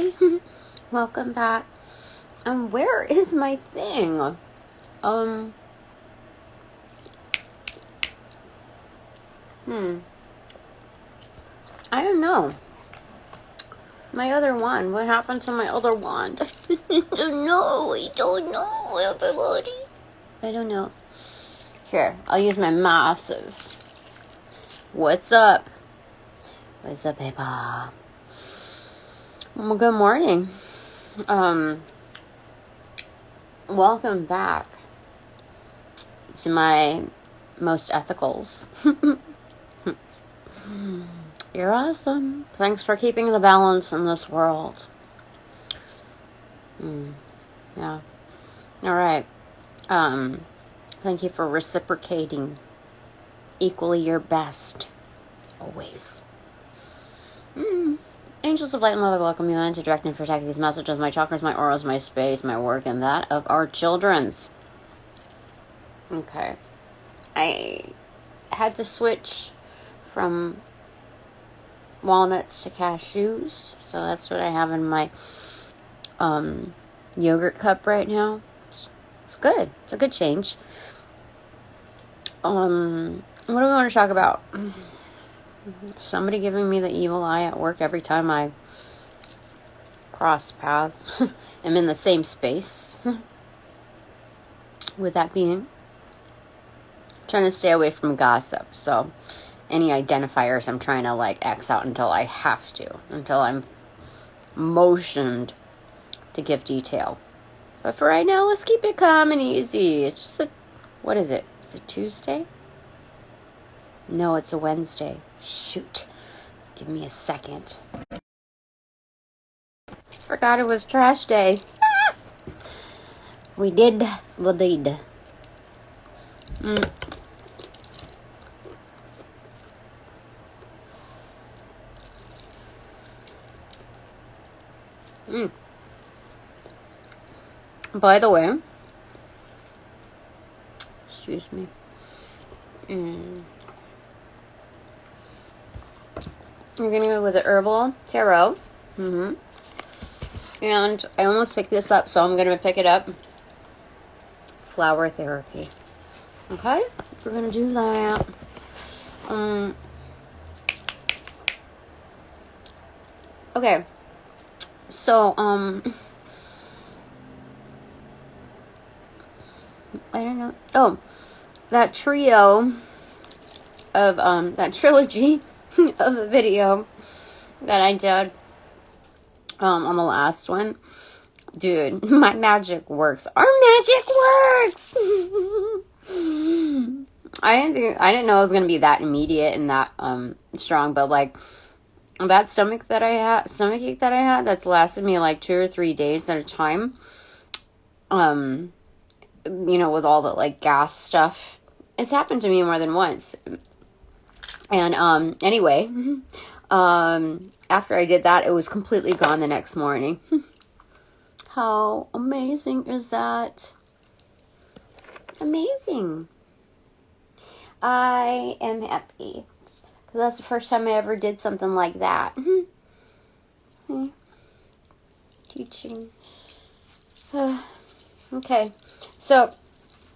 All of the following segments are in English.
Hi, welcome back. Where is my thing? I don't know. My other wand. What happened to my other wand? I don't know, everybody. I don't know. Here, I'll use my massive. What's up? What's up, people? Well, good morning. Welcome back to my most ethicals. You're awesome. Thanks for keeping the balance in this world. Yeah. All right. Thank you for reciprocating equally your best. Always. Angels of light and love, I welcome you in to direct and protect these messages, my chakras, my auras, my space, my work, and that of our children's. Okay. I had to switch from walnuts to cashews, so that's what I have in my yogurt cup right now. It's good. It's a good change. What do we want to talk about? Somebody giving me the evil eye at work every time I cross paths. I'm in the same space. With that being, trying to stay away from gossip. So any identifiers I'm trying to like X out until I have to. Until I'm motioned to give detail. But for right now, let's keep it calm and easy. It's just a, what is it? Is it Tuesday? No, it's a Wednesday. Shoot. Give me a second. Forgot it was trash day. We did the deed. By the way, excuse me. We're gonna go with the herbal tarot. And I almost picked this up, so I'm gonna pick it up. Flower therapy. Okay, we're gonna do that. Okay. So, I don't know. Oh, that trio of, that trilogy of a video that I did, on the last one. Dude, my magic works. Our magic works! I didn't know it was gonna be that immediate and that, strong, but, like, that stomach ache that I had, that's lasted me like 2 or 3 days at a time. You know, with all the like gas stuff. It's happened to me more than once. And, anyway, after I did that, it was completely gone the next morning. How amazing is that? Amazing. I am happy. That's the first time I ever did something like that. Teaching. Okay. So,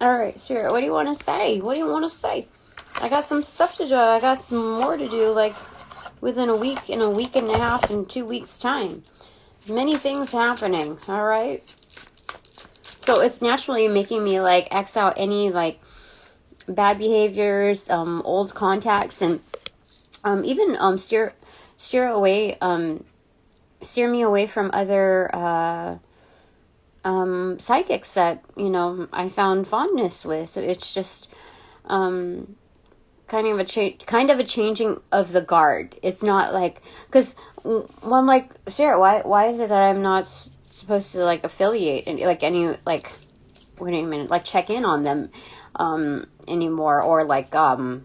alright, Spirit, what do you want to say? What do you want to say? I got some stuff to do. I got some more to do, like, within a week and a half and 2 weeks' time. Many things happening, alright? So, it's naturally making me, like, X out any, like, bad behaviors, old contacts, and even steer me away from other psychics that, you know, I found fondness with. So it's just kind of a changing of the guard. It's not like, because I'm like, Sarah, why is it that I'm not supposed to like affiliate and like any like, wait a minute, like check in on them anymore, or like go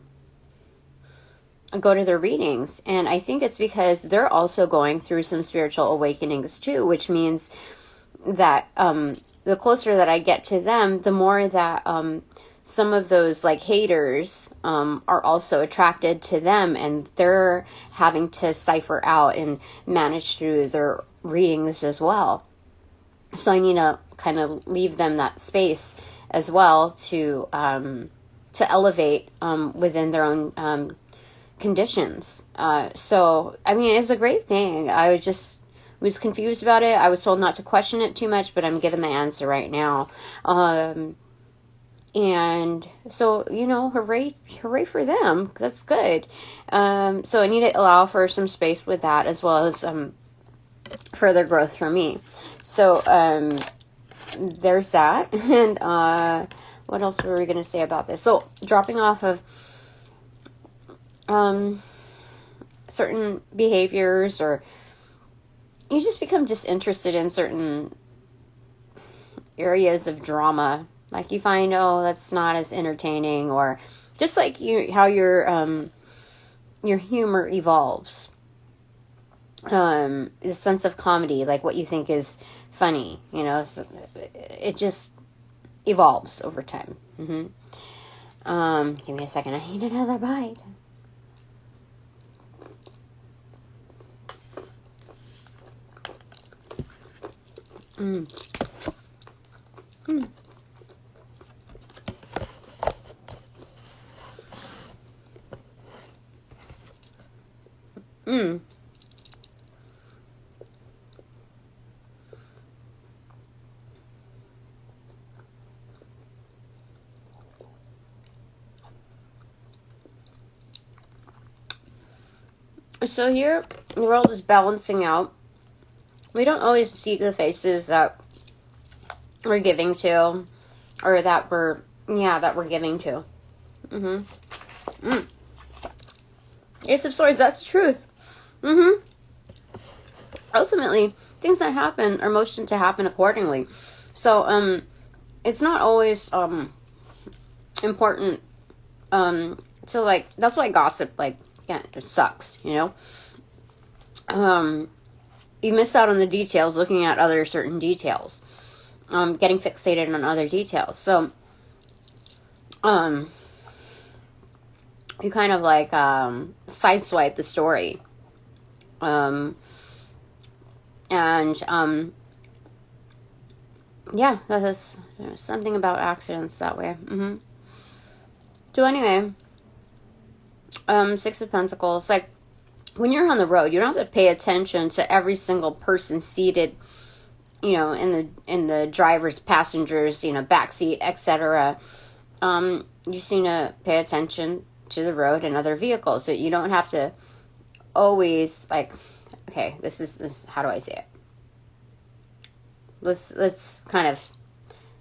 to their readings? And I think it's because they're also going through some spiritual awakenings too, which means that the closer that I get to them, the more that some of those like haters are also attracted to them, and they're having to cipher out and manage through their readings as well. So I need to kind of leave them that space as well to elevate within their own conditions. So I mean, it's a great thing. I was confused about it. I was told not to question it too much, but I'm given the answer right now. And so, you know, hooray for them. That's good. So I need to allow for some space with that, as well as further growth for me. So there's that. And what else were we going to say about this? So dropping off of certain behaviors, or you just become disinterested in certain areas of drama. Like you find, oh, that's not as entertaining, or just like how your humor evolves. The sense of comedy, like what you think is funny, you know, so it just evolves over time. Give me a second. I need another bite. So here, the world is balancing out. We don't always see the faces that we're giving to, or that we're giving to. Ace of Swords, that's the truth. Ultimately, things that happen are motioned to happen accordingly. So, it's not always, important, to, like, that's why gossip, like, yeah, it just sucks, you know? You miss out on the details looking at other certain details. Getting fixated on other details. So, you kind of, like, sideswipe the story. Yeah, there's something about accidents that way. So anyway, Six of Pentacles, like, when you're on the road, you don't have to pay attention to every single person seated, you know, in the driver's, passengers, you know, backseat, etc. You just need to pay attention to the road and other vehicles. So you don't have to always, like, okay, this is how do I say it? Let's kind of,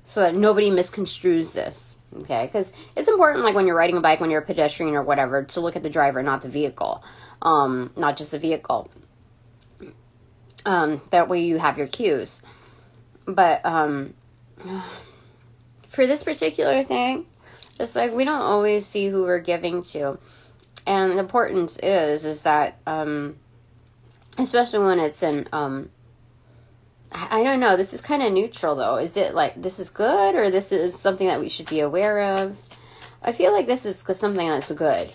so that nobody misconstrues this, okay? Because it's important, like when you're riding a bike, when you're a pedestrian or whatever, to look at the driver, not the vehicle, not just the vehicle. That way you have your cues. But for this particular thing, it's like we don't always see who we're giving to, and the importance is that especially when it's in I don't know, this is kind of neutral though. Is it like this is good, or this is something that we should be aware of? I feel like this is something that's good.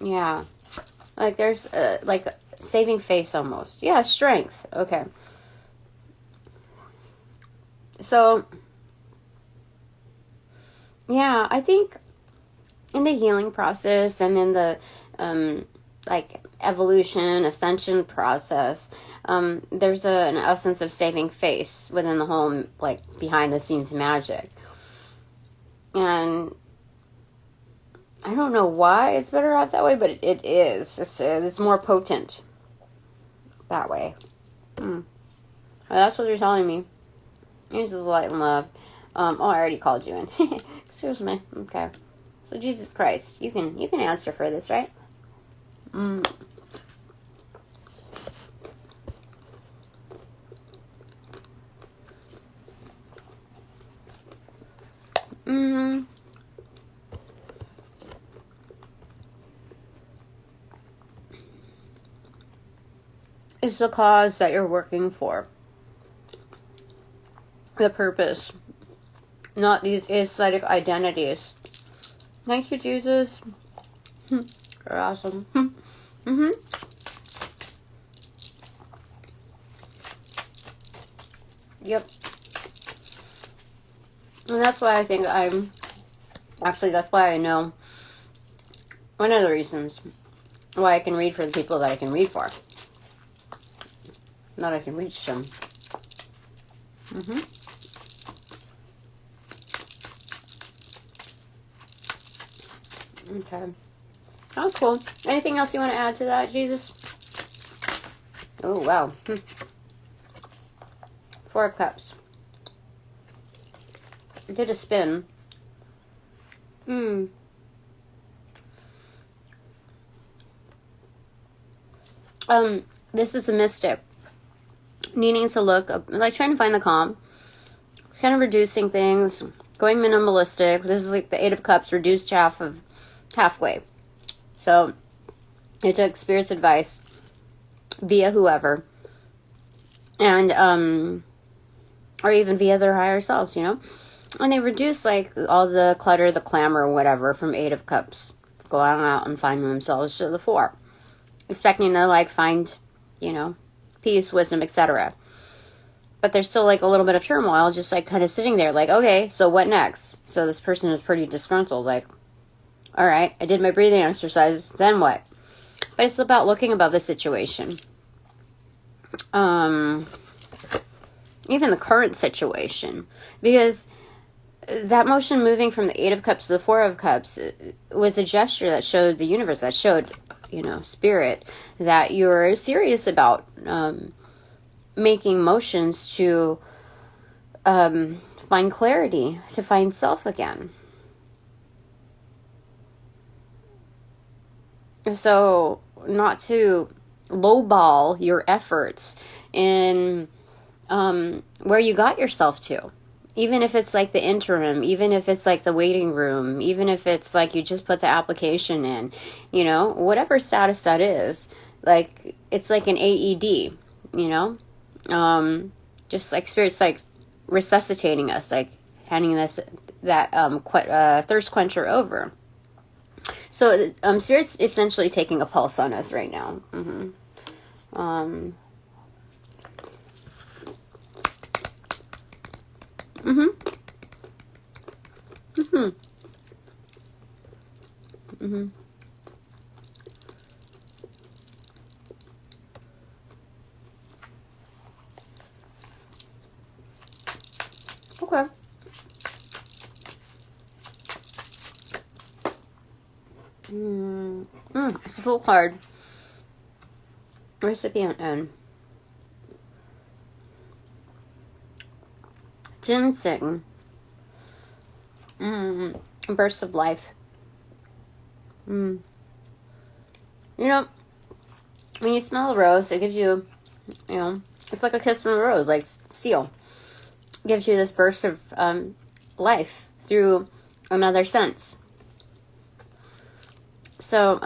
Yeah, like there's like saving face almost. Yeah, strength. Okay. So, yeah, I think in the healing process and in the like evolution, ascension process, there's an essence of saving face within the home, like behind the scenes magic. And I don't know why it's better off that way, but it is. It's more potent that way. Well, that's what they're telling me. It's just light and love. Oh, I already called you in. Excuse me. Okay. So Jesus Christ, you can answer for this, right? It's the cause that you're working for. the purpose, not these aesthetic identities. Thank you, Jesus. You're awesome. Yep. And that's why I think that's why I know one of the reasons why I can read for the people that I can read for. Not I can reach them. Okay. That was cool. Anything else you want to add to that, Jesus? Oh, wow. 4 of Cups. I did a spin. This is a mystic. Needing to look up, like trying to find the calm. Kind of reducing things. Going minimalistic. This is like the 8 of Cups reduced halfway. So, it took Spirit's advice via whoever. And, or even via their higher selves, you know? And they reduce, like, all the clutter, the clamor, whatever, from 8 of Cups. Go out and find themselves to the 4. Expecting to, like, find, you know, peace, wisdom, etc. But there's still, like, a little bit of turmoil, just, like, kind of sitting there, like, okay, so what next? So this person is pretty disgruntled, like, all right, I did my breathing exercise, then what? But it's about looking above the situation. Even the current situation. Because that motion moving from the 8 of Cups to the 4 of Cups was a gesture that showed the universe, that showed, you know, Spirit, that you're serious about making motions to find clarity, to find self again. So, not to lowball your efforts in where you got yourself to. Even if it's like the interim, even if it's like the waiting room, even if it's like you just put the application in, you know, whatever status that is, like, it's like an AED, you know? Just like Spirit's like resuscitating us, like handing us that thirst quencher over. So, Spirit's essentially taking a pulse on us right now. Okay. It's a full card. Recipient N. Ginseng. Burst of life. You know, when you smell a rose, it gives you, you know, it's like a kiss from a rose, like steel. It gives you this burst of life through another sense. So,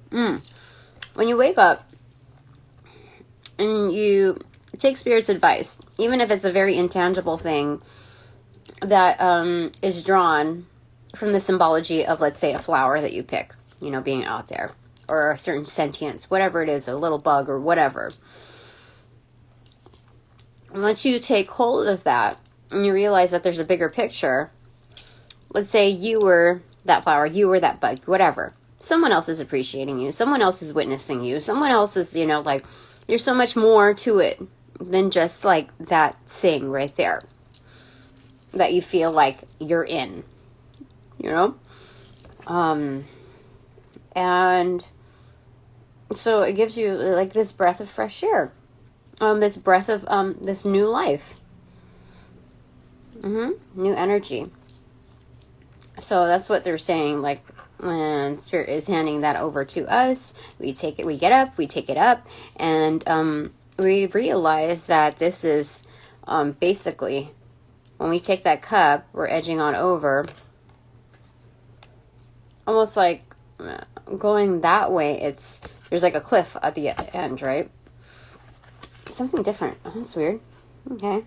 when you wake up and you take Spirit's advice, even if it's a very intangible thing that is drawn from the symbology of, let's say, a flower that you pick, you know, being out there, or a certain sentience, whatever it is, a little bug or whatever. Once you take hold of that and you realize that there's a bigger picture, let's say you were that flower, you were that bug, whatever. Someone else is appreciating you. Someone else is witnessing you. Someone else is, you know, like, there's so much more to it than just, like, that thing right there that you feel like you're in, you know? And so it gives you, like, this breath of fresh air. This breath of, this new life. New energy. So that's what they're saying, like, when Spirit is handing that over to us, we take it, we get up, we take it up, and we realize that this is basically, when we take that cup, we're edging on over, almost like going that way, there's like a cliff at the end, right? Something different. Oh, that's weird. Okay.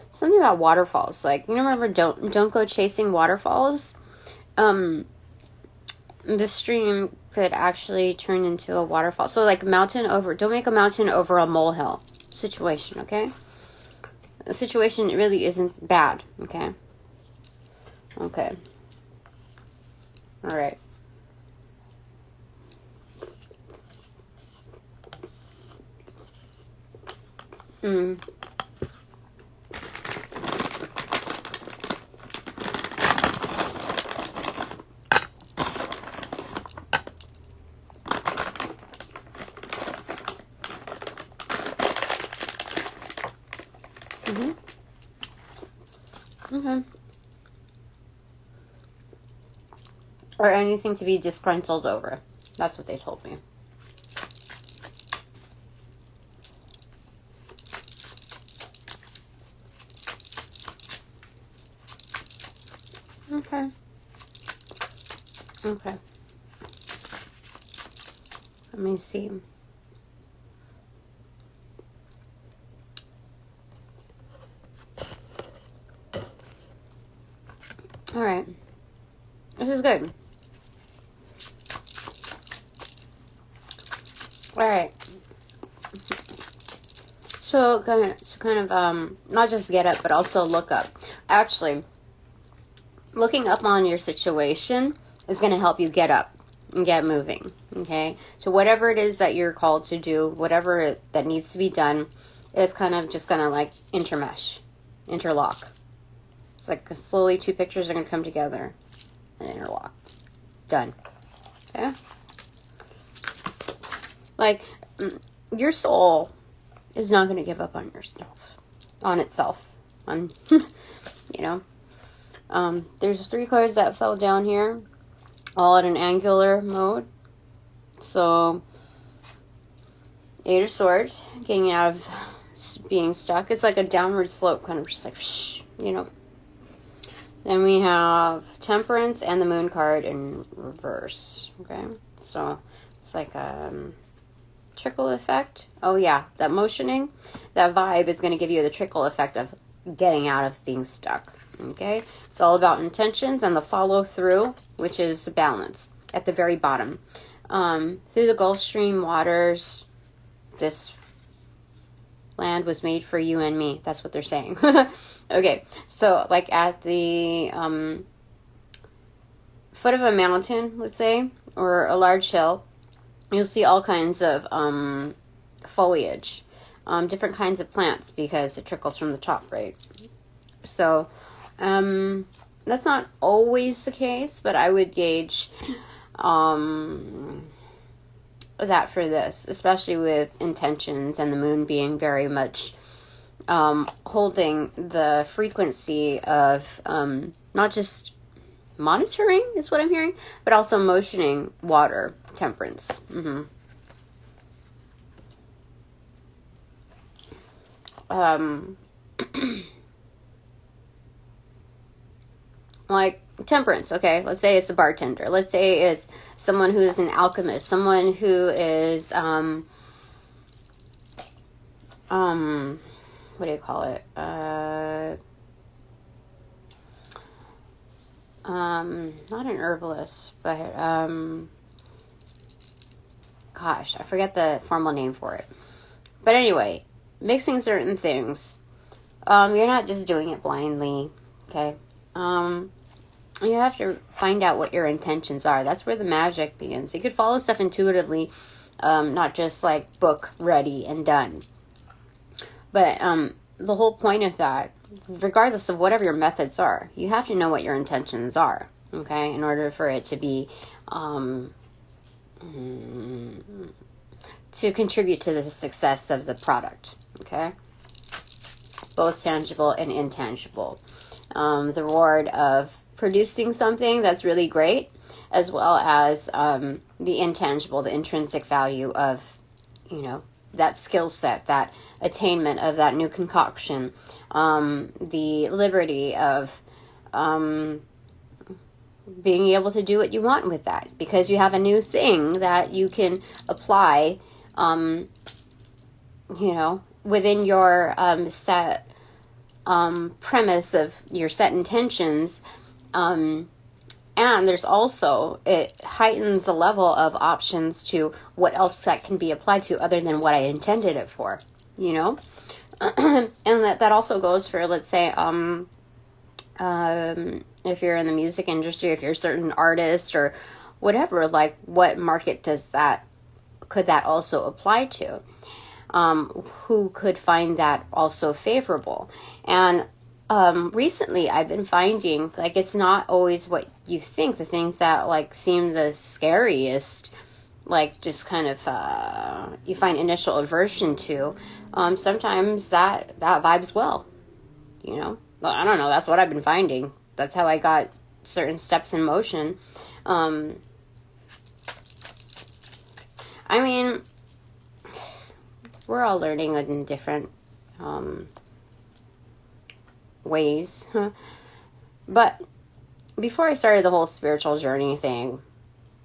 Something about waterfalls. Like, you remember don't go chasing waterfalls? The stream could actually turn into a waterfall. So like don't make a mountain over a molehill situation, okay? The situation really isn't bad, okay? Okay. All right. Okay. Or anything to be disgruntled over. That's what they told me. Okay. Okay. Let me see. All right. This is good. All right. So kind of not just get up, but also look up. Actually, looking up on your situation is going to help you get up and get moving. Okay. So whatever it is that you're called to do, whatever that needs to be done, is kind of just going to like interlock. It's like slowly two pictures are going to come together and interlock. Done. Okay. Like, your soul is not going to give up on yourself, on itself, you know. There's 3 cards that fell down here, all at an angular mode. So, 8 of Swords, getting out of being stuck. It's like a downward slope, kind of just like, you know. Then we have Temperance and the Moon card in reverse. Okay, so it's like trickle effect. Oh yeah, that motioning, that vibe is going to give you the trickle effect of getting out of being stuck. Okay, it's all about intentions and the follow through, which is balance at the very bottom. Through the Gulf Stream waters, this land was made for you and me. That's what they're saying. Okay, so like at the foot of a mountain, let's say, or a large hill, you'll see all kinds of foliage, different kinds of plants, because it trickles from the top, right? So that's not always the case, but I would gauge that for this, especially with intentions and the moon being very much holding the frequency of not just monitoring is what I'm hearing, but also motioning water, temperance. Like temperance, okay, let's say it's a bartender, let's say it's someone who is an alchemist, someone who is what do you call it, not an herbalist, but gosh, I forget the formal name for it. But anyway, mixing certain things, you're not just doing it blindly, okay? You have to find out what your intentions are. That's where the magic begins. You could follow stuff intuitively, not just like book ready and done. But the whole point of that, regardless of whatever your methods are, you have to know what your intentions are, okay, in order for it to be to contribute to the success of the product, okay? Both tangible and intangible. The reward of producing something that's really great, as well as the intangible, the intrinsic value of, you know, that skill set, that attainment of that new concoction, the liberty of being able to do what you want with that, because you have a new thing that you can apply, you know, within your set premise of your set intentions. And there's also, it heightens the level of options to what else that can be applied to other than what I intended it for, you know? And that also goes for, let's say, if you're in the music industry, if you're a certain artist or whatever, like what market could that also apply to? Who could find that also favorable? And recently I've been finding, like, it's not always what you think. The things that like seem the scariest, like just kind of you find initial aversion to, sometimes that vibes well, you know. I don't know, that's what I've been finding. That's how I got certain steps in motion. I mean, we're all learning in different ways. But before I started the whole spiritual journey thing,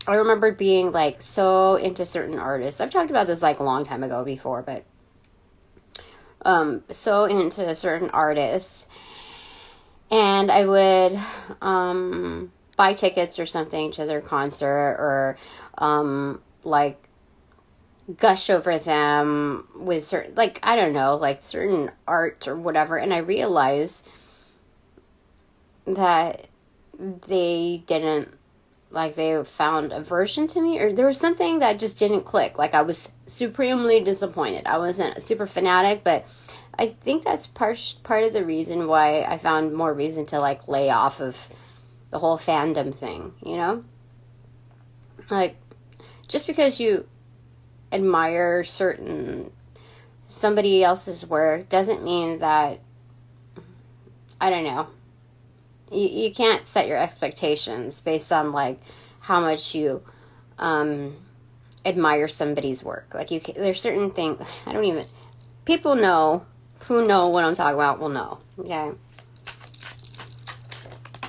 I remember being like so into certain artists. I've talked about this like a long time ago before, but so into certain artists. And I would buy tickets or something to their concert, or like gush over them with certain, like, I don't know, like certain art or whatever. And I realized that they didn't, like, they found aversion to me, or there was something that just didn't click. Like, I was supremely disappointed. I wasn't a super fanatic, but I think that's part of the reason why I found more reason to, like, lay off of the whole fandom thing, you know? Like, just because you admire somebody else's work doesn't mean that, I don't know, you can't set your expectations based on, like, how much you admire somebody's work. Like, there's certain things, people who know what I'm talking about will know, okay?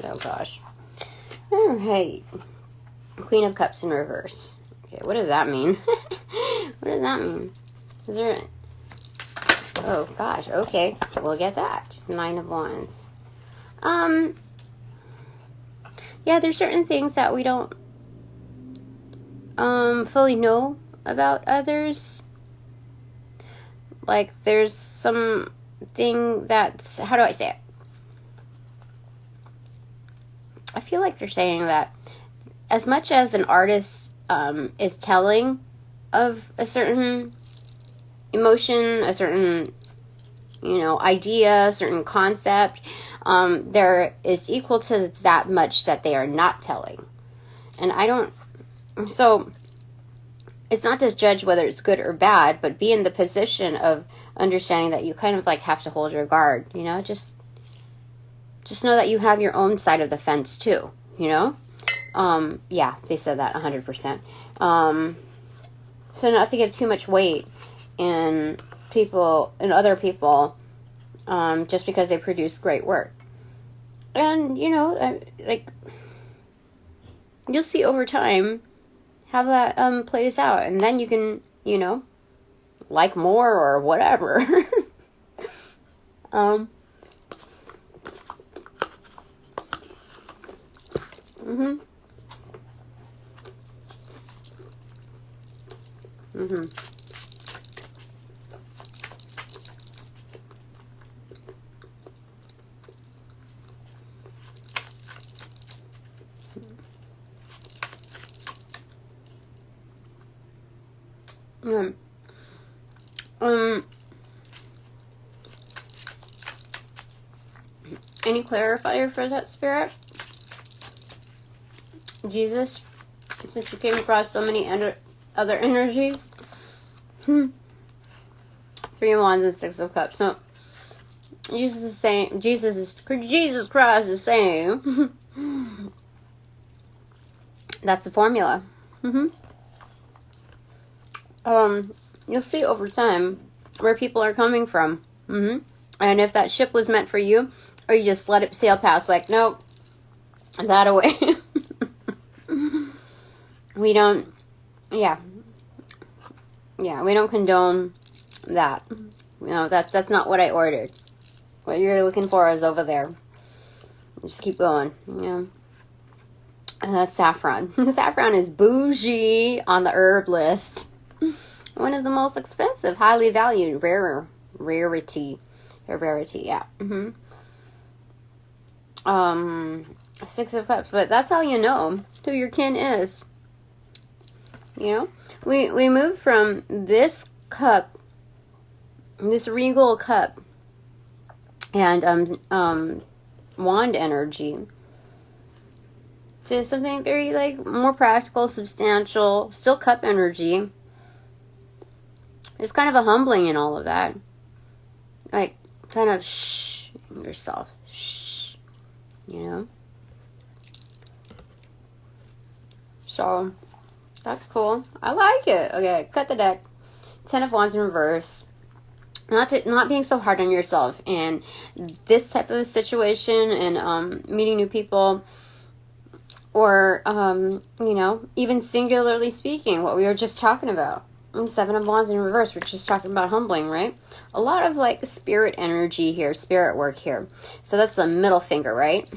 Oh, gosh. All right. Queen of Cups in reverse. Okay, what does that mean? What does that mean? Is there... Oh, gosh, okay. We'll get that. 9 of Wands. Yeah, there's certain things that we don't fully know about others. Like, there's something that's... How do I say it? I feel like they're saying that as much as an artist is telling of a certain emotion, a certain, you know, idea, a certain concept, there is equal to that much that they are not telling. And so it's not to judge whether it's good or bad, but be in the position of understanding that you kind of like have to hold your guard, you know, just know that you have your own side of the fence too, you know? Yeah, they said that 100%. So not to give too much weight in other people, just because they produce great work. And, you know, like, you'll see over time how that plays out, and then you can, you know, like more or whatever. Any clarifier for that, Spirit? Jesus, since you came across so many other energies. 3 of Wands and 6 of Cups. No, Jesus is saying, Jesus Christ is saying, that's the formula. You'll see over time where people are coming from. And if that ship was meant for you, or you just let it sail past, like, nope, that away. we don't, yeah, we don't condone that. You know, that's not what I ordered. What you're looking for is over there. Just keep going, you know. Saffron. Saffron is bougie on the herb list. One of the most expensive, highly valued, rarity, yeah. Six of Cups, but that's how you know who your kin is. You know, we moved from this cup, this regal cup, and wand energy, to something very like more practical, substantial, still cup energy. There's kind of a humbling in all of that, like kind of shh yourself, shh, you know. So that's cool. I like it. Okay, cut the deck. 10 of Wands in reverse. Not being so hard on yourself in this type of situation, and meeting new people, or you know, even singularly speaking, what we were just talking about. And 7 of Wands in reverse, we're just talking about humbling, right? A lot of like spirit energy here, spirit work here. So that's the middle finger, right?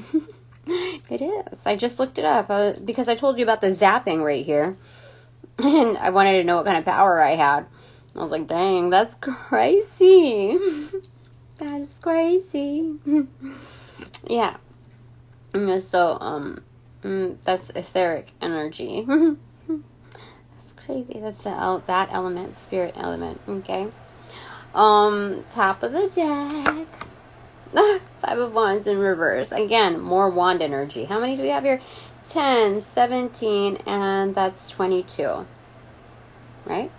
It is. I just looked it up because I told you about the zapping right here. And I wanted to know what kind of power I had. I was like, dang, that's crazy. That is crazy. Yeah. So, that's etheric energy. That's crazy. That's that element, spirit element. Okay. Top of the deck. 5 of Wands in reverse. Again, more wand energy. How many do we have here? 10, 17, and that's 22. Right?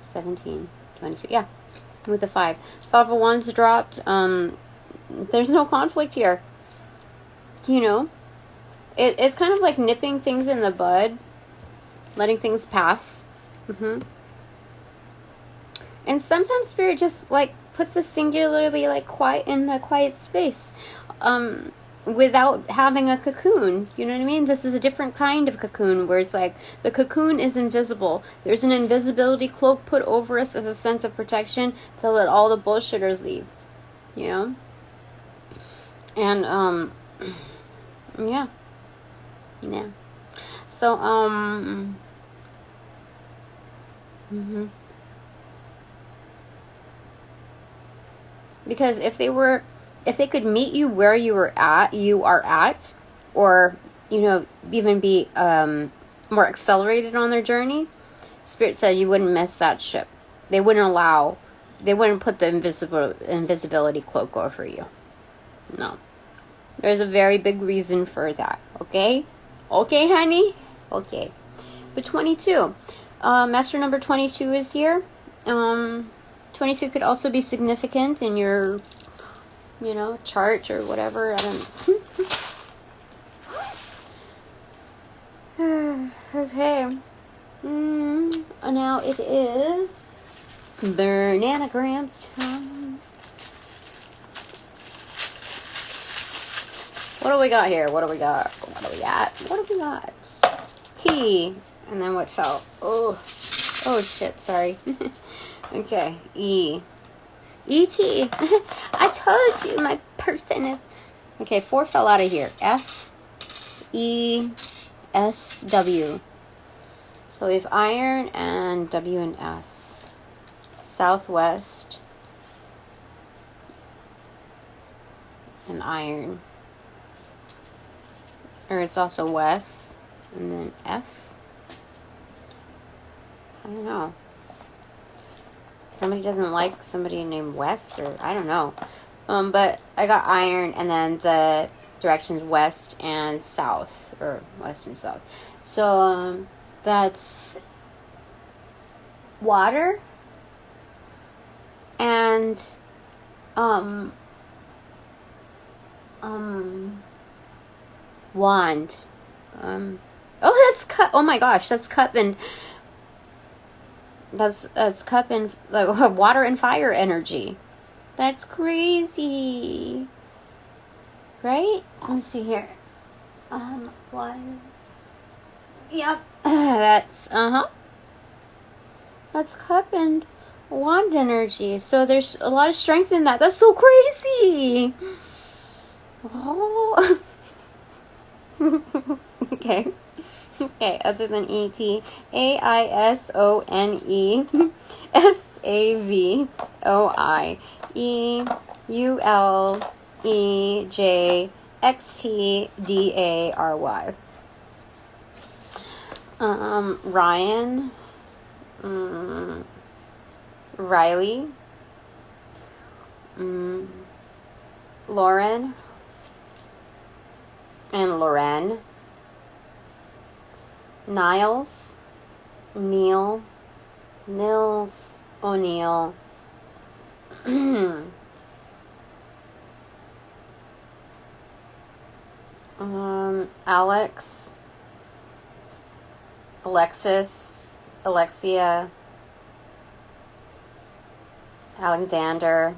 17, 22. Yeah. With the 5. 5 of Wands dropped. There's no conflict here. You know? It's kind of like nipping things in the bud. Letting things pass. And sometimes Spirit just like puts us singularly like quiet in a quiet space, without having a cocoon. You know what I mean? This is a different kind of cocoon where it's like the cocoon is invisible. There's an invisibility cloak put over us as a sense of protection to let all the bullshitters leave. You know? And yeah. So because if they could meet you where you are at, or, you know, even be more accelerated on their journey, Spirit said you wouldn't miss that ship. They wouldn't put the invisibility cloak over you. No. There's a very big reason for that. Okay? Okay, honey? Okay. But 22. Master number 22 is here. 22 could also be significant in your, you know, chart or whatever. I don't okay. Now it is Bananagrams time. What do we got here? What do we got? T. And then what fell? Oh shit, sorry. Okay, E. E-T. I told you my person is... Okay, 4 fell out of here. F, E, S, W. So we have iron and W and S. Southwest. And iron. Or it's also west. And then F. I don't know. Somebody doesn't like somebody named Wes, or I don't know. But I got iron, and then the directions west and south, or west and south. So that's water and wand. Oh, that's cup. Oh my gosh, that's cup and. That's cup and water and fire energy. That's crazy, right? Let me see here. Water. Yep. That's, that's cup and wand energy. So there's a lot of strength in that. That's so crazy. Oh. Okay. Okay, other than E-T, A-I-S-O-N-E S-A-V-O-I E-U-L-E-J-X-T-D-A-R-Y. Ryan, Riley, Lauren, and Loren, Niles, Neil, Nils, O'Neill, Alex, Alexis, Alexia, Alexander.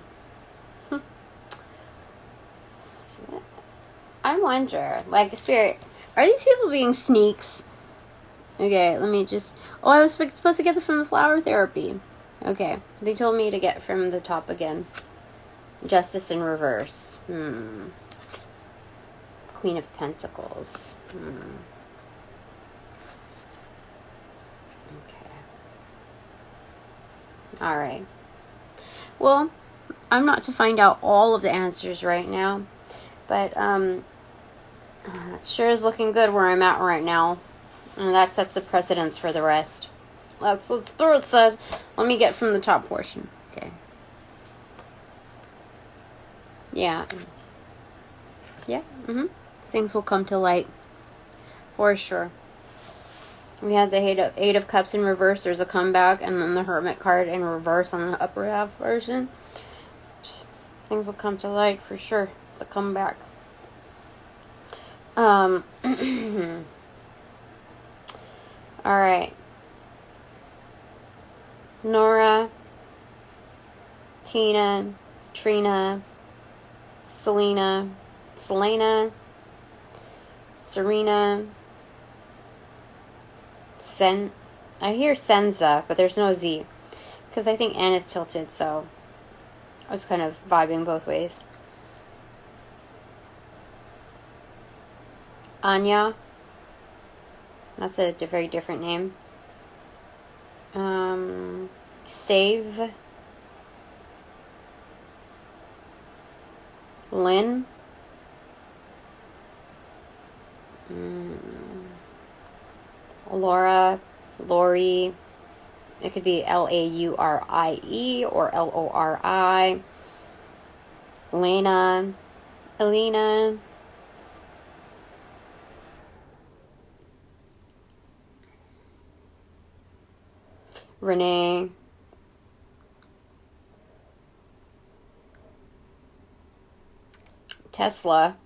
I wonder, like, Spirit, are these people being sneaks? Okay, let me just... Oh, I was supposed to get them from the flower therapy. Okay, they told me to get from the top again. Justice in reverse. Queen of Pentacles. Okay. Alright. Well, I'm not to find out all of the answers right now. But, it sure is looking good where I'm at right now. And that sets the precedence for the rest. That's what Spirit said. Let me get from the top portion. Okay. Yeah. Yeah. Things will come to light. For sure. We had the Eight of Cups in reverse. There's a comeback. And then the Hermit card in reverse on the upper half version. Things will come to light for sure. It's a comeback. Alright. Nora, Tina, Trina, Selena, Serena, I hear Senza, but there's no Z. Because I think N is tilted, so I was kind of vibing both ways. Anya. That's a very different name. Save. Lynn. Laura. Lori. It could be L-A-U-R-I-E or L-O-R-I. Lena. Elena. Renee. Tesla.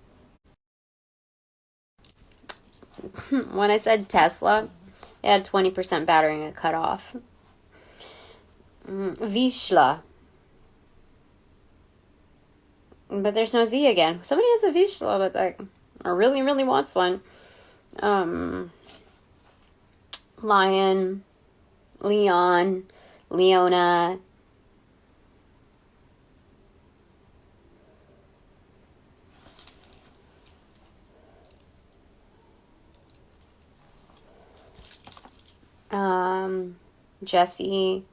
When I said Tesla, it had 20% battery and it cut off. Vishla. But there's no Z again. Somebody has a Vishla, but like, or really, really wants one. Lion. Leon. Leona. Jesse.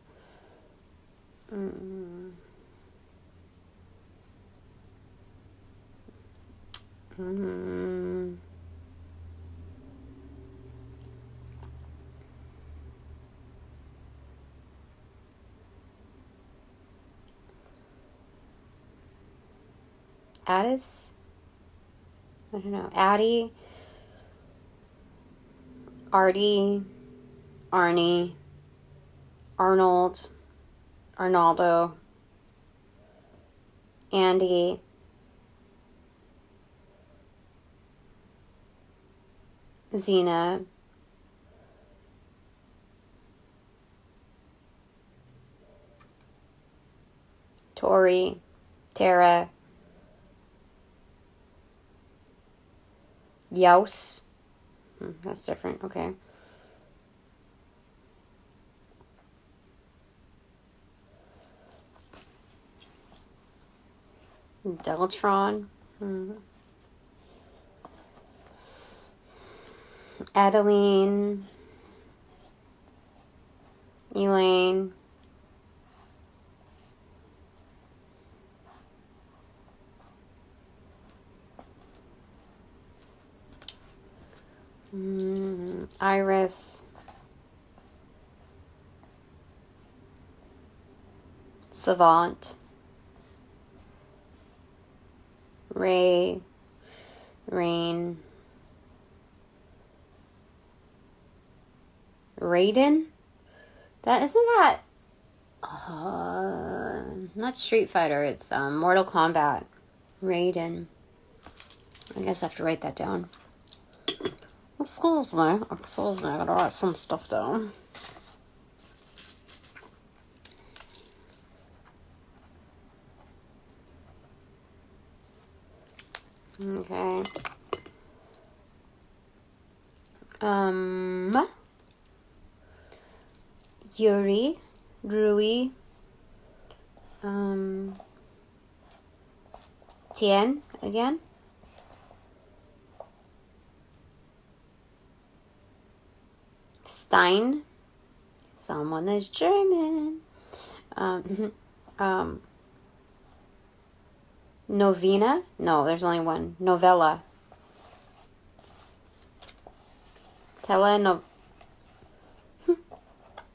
Addis? I don't know. Addie? Artie? Arnie? Arnold? Arnaldo? Andy? Zena? Tori? Tara? Yaus? That's different. Okay. Deltron. Adeline. Elaine. Iris. Savant. Ray. Rain. Raiden? That isn't that not Street Fighter, it's Mortal Kombat. Raiden. I guess I have to write that down. Excuse me, I gotta write some stuff down. Okay. Yuri, Rui, Tien again. Stein, someone is German. Novena, no, there's only one. Novella.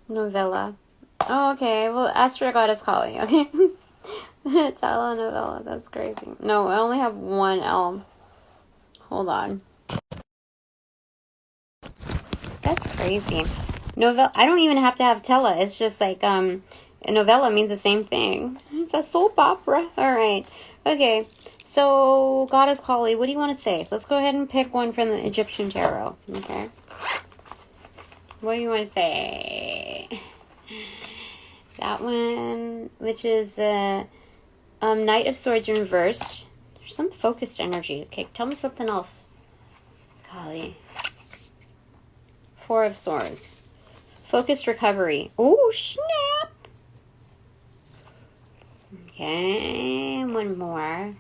Novella. Oh, okay. Well, Astro Goddess Calling. Okay. Telenovela. That's crazy. No, I only have one L. Hold on. That's crazy. Novella. I don't even have to have tele. It's just like a novella means the same thing. It's a soap opera. All right. Okay. So, Goddess Kali, what do you want to say? Let's go ahead and pick one from the Egyptian tarot. Okay. What do you want to say? That one, which is Knight of Swords reversed. There's some focused energy. Okay, tell me something else. Golly. Four of Swords. Focused recovery. Oh, snap! Okay, one more.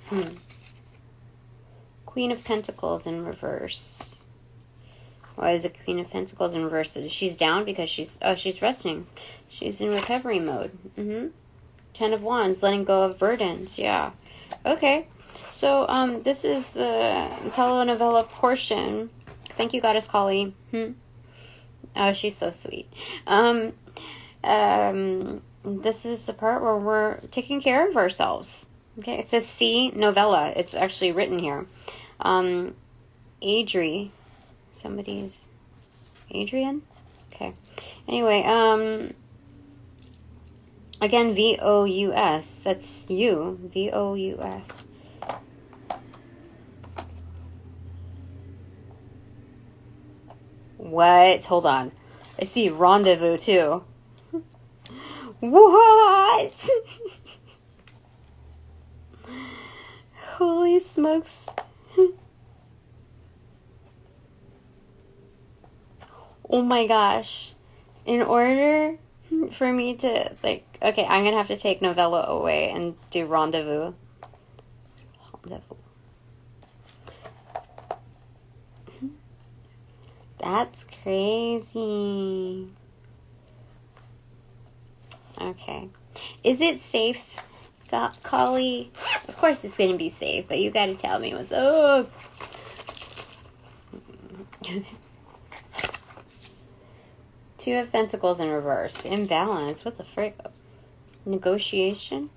Queen of Pentacles in reverse. Why is the Queen of Pentacles in reverse? She's down because she's resting. She's in recovery mode. Ten of Wands, letting go of burdens. Yeah. Okay. So, this is the telenovela portion. Thank you, Goddess Kali. Oh, she's so sweet. This is the part where we're taking care of ourselves. Okay, it says C, novella. It's actually written here. Somebody's Adrian? Okay. Anyway, again, V-O-U-S. That's you. V-O-U-S. What? Hold on. I see rendezvous, too. What? Holy smokes. Oh my gosh. In order for me to, like, okay, I'm gonna have to take novella away and do rendezvous. That's crazy. Okay. Is it safe, Kali? Of course it's going to be safe, but you got to tell me what's up. Two of Pentacles in reverse. Imbalance. What the frick? Negotiation?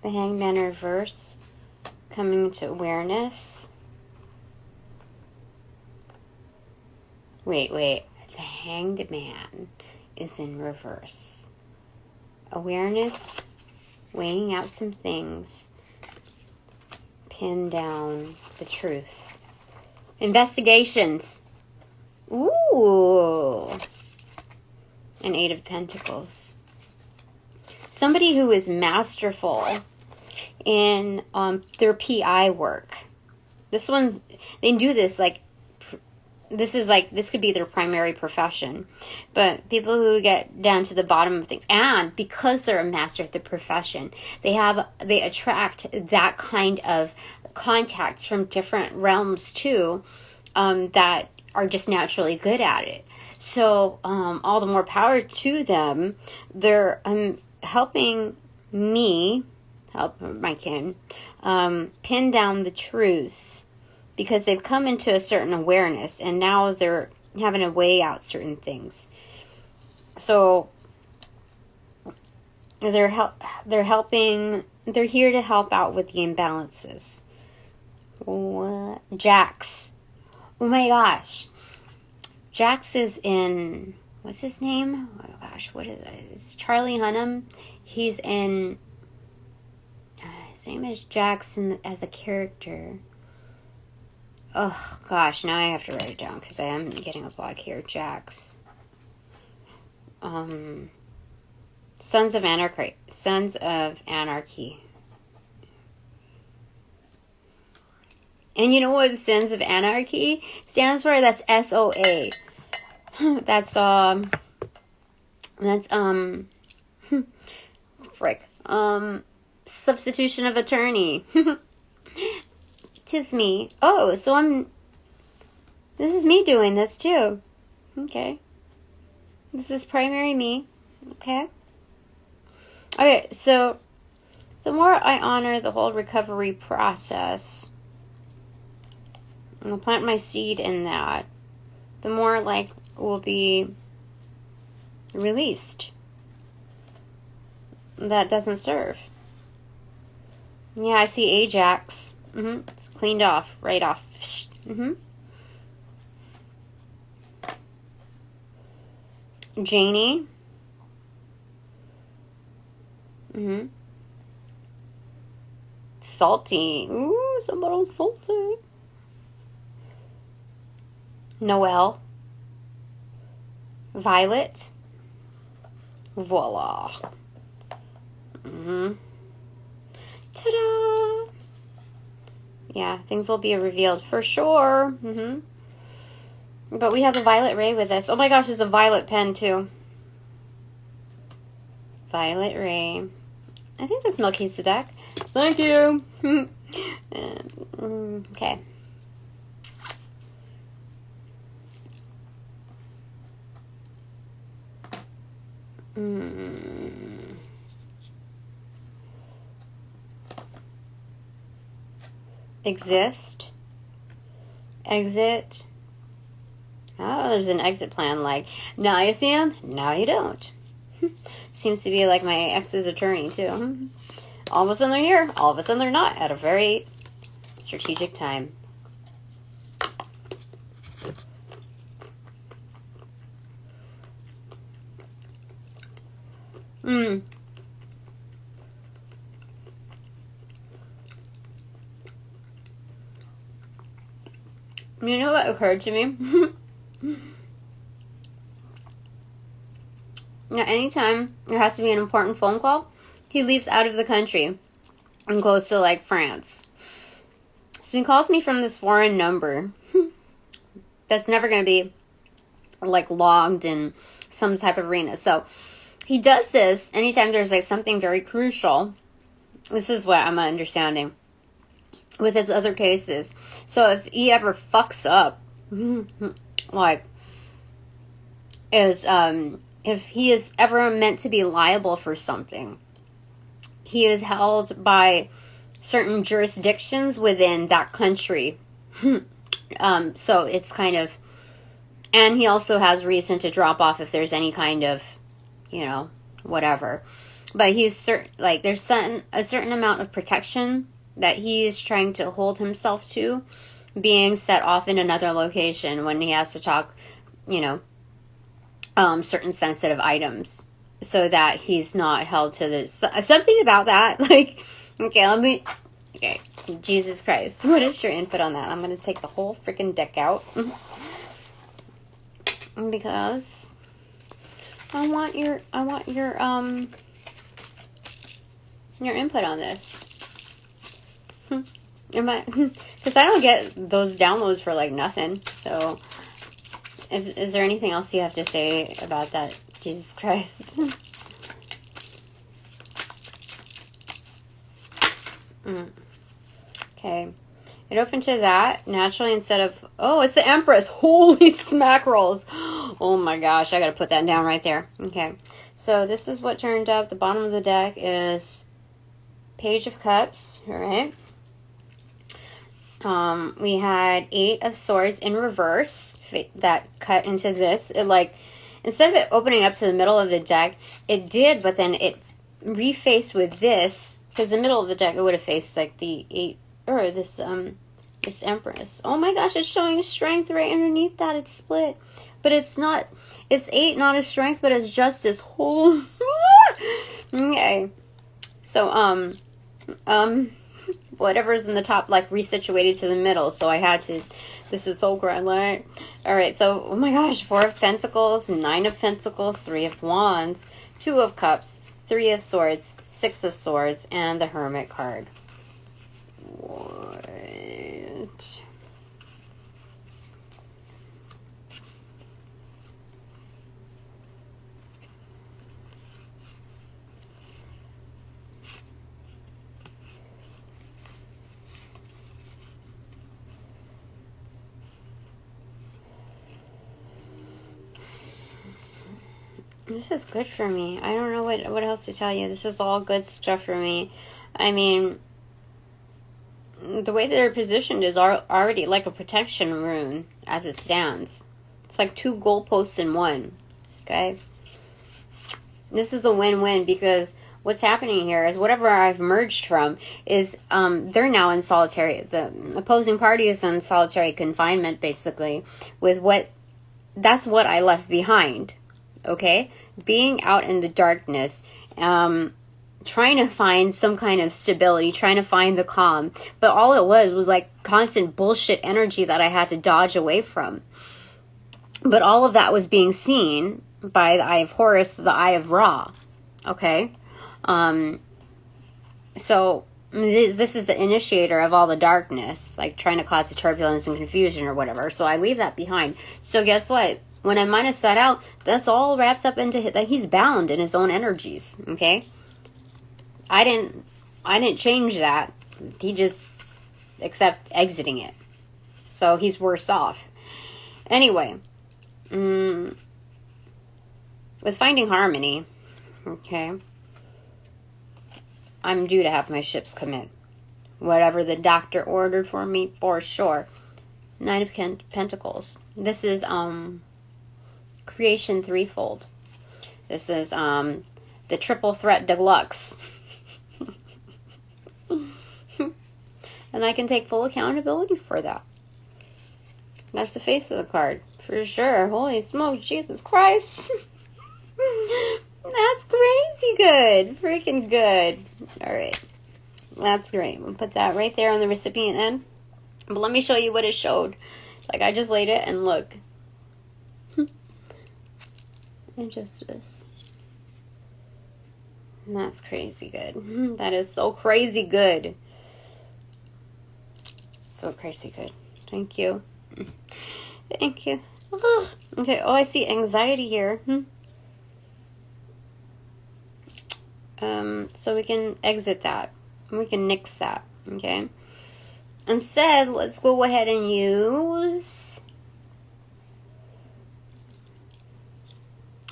The Hangman in reverse. Coming to awareness. Wait. The Hanged Man is in reverse. Awareness. Weighing out some things. Pin down the truth. Investigations. Ooh. An Eight of Pentacles. Somebody who is masterful in their PI work. This one, they do this like this is like, this could be their primary profession. But people who get down to the bottom of things, and because they're a master at the profession, they attract that kind of contacts from different realms too, that are just naturally good at it. So all the more power to them. They're helping me, help my kin, pin down the truth, because they've come into a certain awareness, and now they're having to weigh out certain things. So they're helping. They're here to help out with the imbalances. What? Jax. Oh my gosh. Jax is in, what's his name? Oh gosh, what is it? It's Charlie Hunnam. He's in, his name is Jax as a character. Oh gosh, now I have to write it down because I am getting a block here. Jax. Sons of Anarchy. Sons of Anarchy. And you know what Sons of Anarchy stands for? That's SOA. That's frick. Substitution of attorney. Tis me. Oh, so this is me doing this too. Okay. This is primary me. Okay. Okay, so the more I honor the whole recovery process, I'll plant my seed in that, the more like will be released. That doesn't serve. Yeah, I see Ajax. It's cleaned off, right off. Janie. Salty. Ooh, somebody salty. Noelle. Violet. Voila. Ta-da! Yeah, things will be revealed for sure. But we have the Violet Ray with us. Oh my gosh, there's a Violet pen too. Violet Ray. I think that's Melchizedek. Thank you. Okay. Exist. Exit. Oh, there's an exit plan. Like, now you see him, now you don't. Seems to be like my ex's attorney, too. All of a sudden they're here, all of a sudden they're not, at a very strategic time. You know what occurred to me? Now, anytime there has to be an important phone call, he leaves out of the country and goes to, like, France. So he calls me from this foreign number that's never going to be, like, logged in some type of arena. So he does this anytime there's, like, something very crucial. This is what I'm understanding with his other cases. So if he ever fucks up, like, if he is ever meant to be liable for something, he is held by certain jurisdictions within that country. So it's kind of, and he also has reason to drop off if there's any kind of, you know, whatever. But he's like, there's a certain amount of protection that he is trying to hold himself to, being set off in another location when he has to talk, you know, certain sensitive items, so that he's not held to this. Something about that, like, okay, Jesus Christ, what is your input on that? I'm gonna take the whole freaking deck out because I want your input on this. Because I don't get those downloads for like nothing. So Is there anything else you have to say about that? Jesus Christ. Okay. It opened to that naturally instead of... Oh, it's the Empress. Holy smackerels. Oh my gosh. I got to put that down right there. Okay. So this is what turned up. The bottom of the deck is Page of Cups. All right. We had 8 of Swords in reverse that cut into this. It like, instead of it opening up to the middle of the deck, it did, but then it refaced with this, because the middle of the deck, it would have faced like the 8, or this Empress. Oh my gosh, it's showing strength right underneath that. It's split. But it's not, it's 8, not as strength, but it's justice. Whole. Okay. So, whatever's in the top, like, resituated to the middle. So I had to, this is so grand, right? Alright, so, oh my gosh, 4 of Pentacles, 9 of Pentacles, 3 of Wands, 2 of Cups, 3 of Swords, 6 of Swords, and the Hermit card. What? This is good for me. I don't know what else to tell you. This is all good stuff for me. I mean, the way that they're positioned is already like a protection rune as it stands. It's like 2 goalposts in one. Okay? This is a win-win because what's happening here is whatever I've merged from is they're now in solitary. The opposing party is in solitary confinement, basically, with what... That's what I left behind. Okay? Being out in the darkness, trying to find some kind of stability, trying to find the calm. But all it was like constant bullshit energy that I had to dodge away from. But all of that was being seen by the Eye of Horus, the Eye of Ra. Okay? So this is the initiator of all the darkness, like trying to cause the turbulence and confusion or whatever. So I leave that behind. So guess what? When I minus that out, that's all wrapped up into that he's bound in his own energies. Okay? I didn't change that. He just except exiting it. So he's worse off. Anyway, with finding harmony, okay, I'm due to have my ships commit. Whatever the doctor ordered for me, for sure. 9 of Pentacles. This is creation threefold. This is the triple threat deluxe. And I can take full accountability for that. That's the face of the card. For sure. Holy smoke, Jesus Christ. That's crazy good. Freaking good. Alright. That's great. We'll put that right there on the recipient end. But let me show you what it showed. Like, I just laid it and look. Injustice. And that's crazy good. That is so crazy good. So crazy good. Thank you. Thank you. Oh, okay. Oh, I see anxiety here. So we can exit that. We can nix that. Okay. Instead, let's go ahead and use...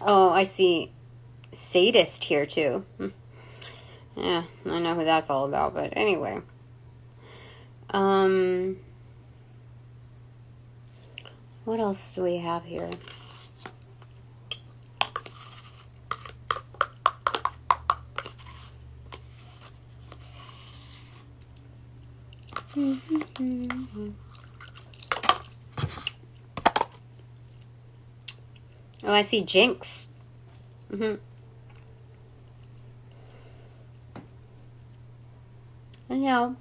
Oh, I see sadist here too. Yeah, I know who that's all about, but anyway. What else do we have here? Oh, I see Jinx. I know.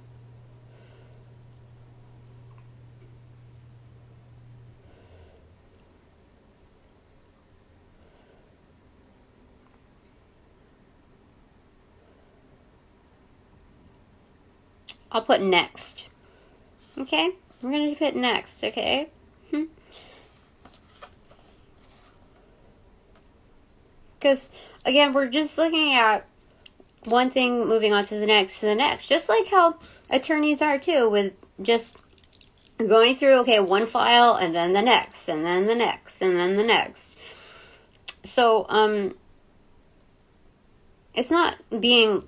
I'll put next. Okay? We're going to put next, okay? Because, again, we're just looking at one thing moving on to the next, just like how attorneys are too, with just going through, okay, one file and then the next, and then the next, and then the next. So, it's not being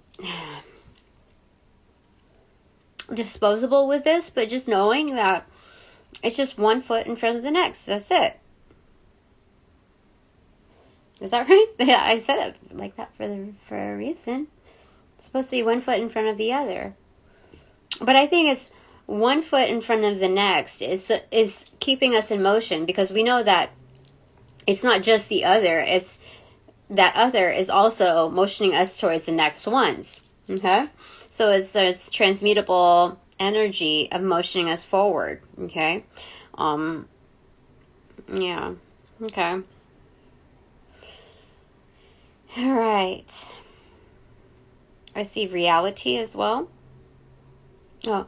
disposable with this, but just knowing that it's just one foot in front of the next. That's it. Is that right? Yeah, I said it like that for a reason. It's supposed to be one foot in front of the other. But I think it's one foot in front of the next is keeping us in motion, because we know that it's not just the other, it's that other is also motioning us towards the next ones. Okay? So it's this transmutable energy of motioning us forward. Okay? Yeah. Okay. All right. I see reality as well. Oh,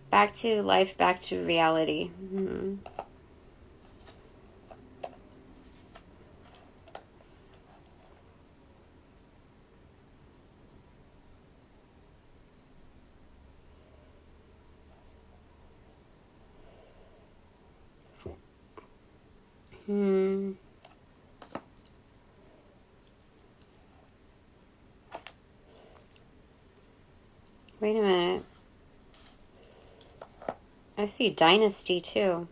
back to life, back to reality. Wait a minute. I see dynasty too.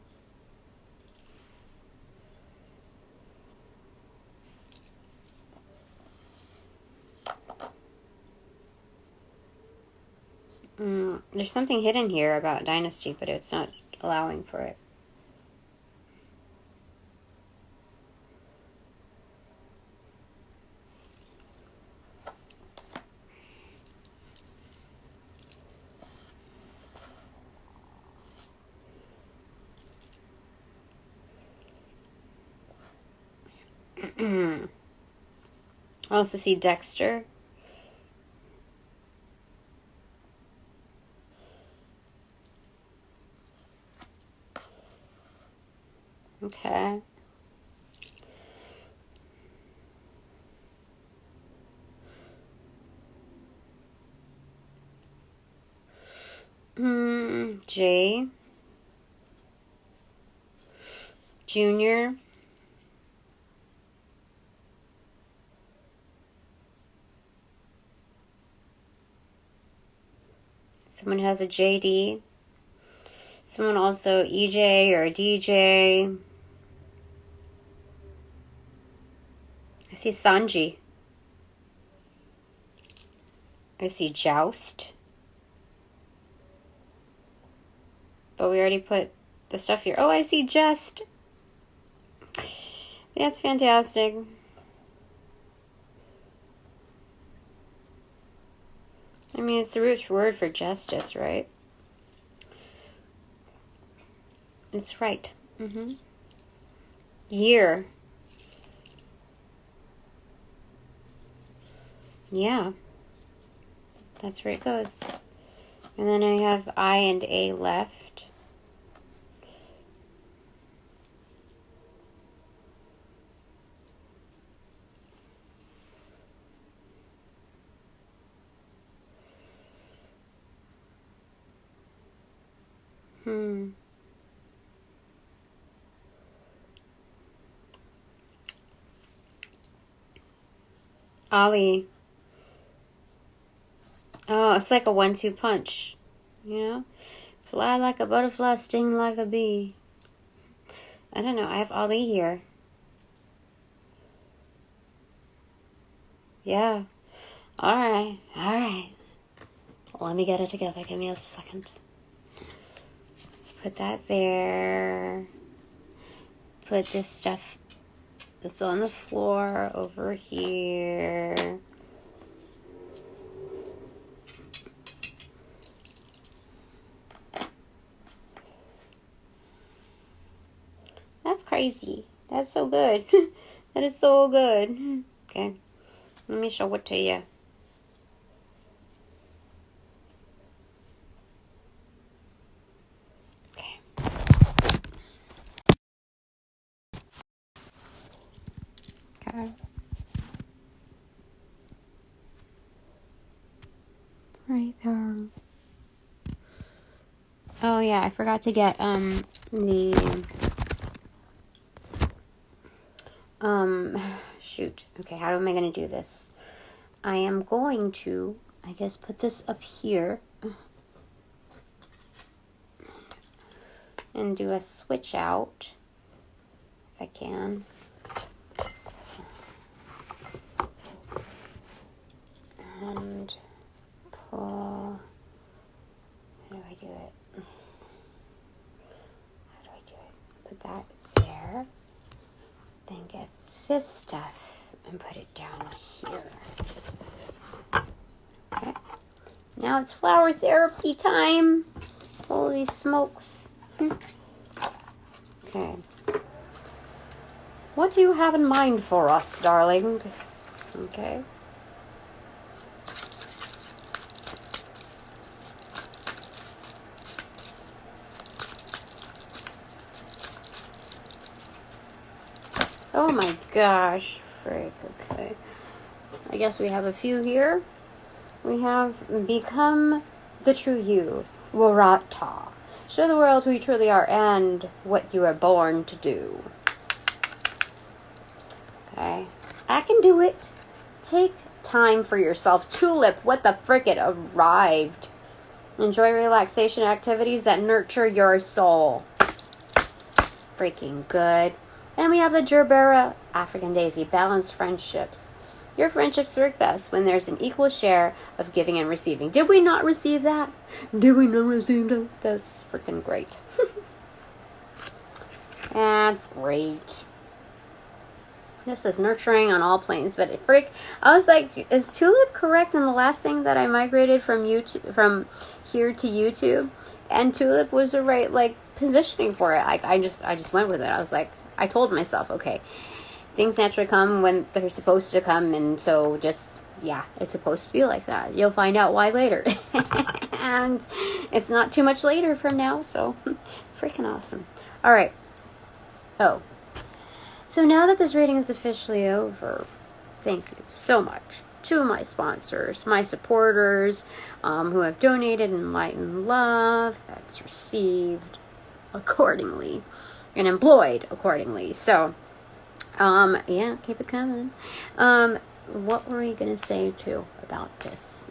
There's something hidden here about dynasty, but it's not allowing for it. I also see Dexter. Okay. J. Junior. Someone has a JD. Someone also EJ or DJ. I see Sanji. I see Joust. But we already put the stuff here. Oh, I see Jest. That's fantastic. I mean, it's the root word for justice, right? It's right. Year. Yeah. That's where it goes. And then I have I and A left. Ollie. Oh, it's like a 1-2 punch. You know? Fly like a butterfly, sting like a bee. I don't know. I have Ali here. Yeah. Alright. Alright. Let me get it together. Give me a second. Let's put that there. Put this stuff that's on the floor over here. That's crazy. That's so good. That is so good. Okay. Let me show it to you. Okay. Okay. Oh yeah, I forgot to get shoot. Okay, how am I going to do this? I am going to, I guess, put this up here and do a switch out if I can. And pull. How do I do it? How do I do it? Put that there. Then get this stuff and put it down here. Okay. Now it's flower therapy time. Holy smokes. Okay. What do you have in mind for us, darling? Okay. Oh my gosh, frick, okay. I guess we have a few here. We have become the true you, Warata. Show the world who you truly are and what you are born to do. Okay, I can do it. Take time for yourself. Tulip, what the frick, it arrived. Enjoy relaxation activities that nurture your soul. Freaking good. And we have the Gerbera, African Daisy, balanced friendships. Your friendships work best when there's an equal share of giving and receiving. Did we not receive that? Did we not receive that? That's freaking great. That's great. This is nurturing on all planes, but frick, I was like, is Tulip correct in the last thing that I migrated from YouTube, from here to YouTube? And Tulip was the right, like, positioning for it. I just went with it. I was like, I told myself, okay, things naturally come when they're supposed to come, and so just, yeah, it's supposed to be like that. You'll find out why later. And it's not too much later from now, so freaking awesome. All right. Oh. So now that this reading is officially over, thank you so much to my sponsors, my supporters, who have donated in light and love, that's received accordingly and employed accordingly. So, yeah, keep it coming. What were we going to say too about this?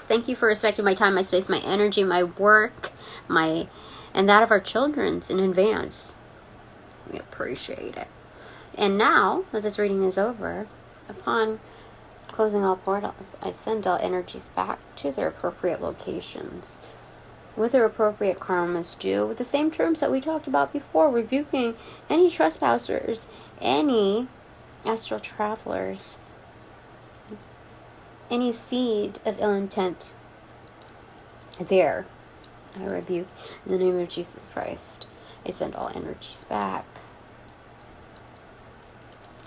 Thank you for respecting my time, my space, my energy, my work, and that of our children's in advance. We appreciate it. And now that this reading is over, upon closing all portals, I send all energies back to their appropriate locations, with their appropriate karmas due, with the same terms that we talked about before, rebuking any trespassers, any astral travelers, any seed of ill intent. There, I rebuke in the name of Jesus Christ. I send all energies back,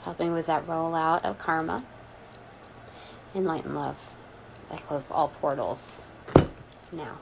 helping with that rollout of karma and light and love. I close all portals now.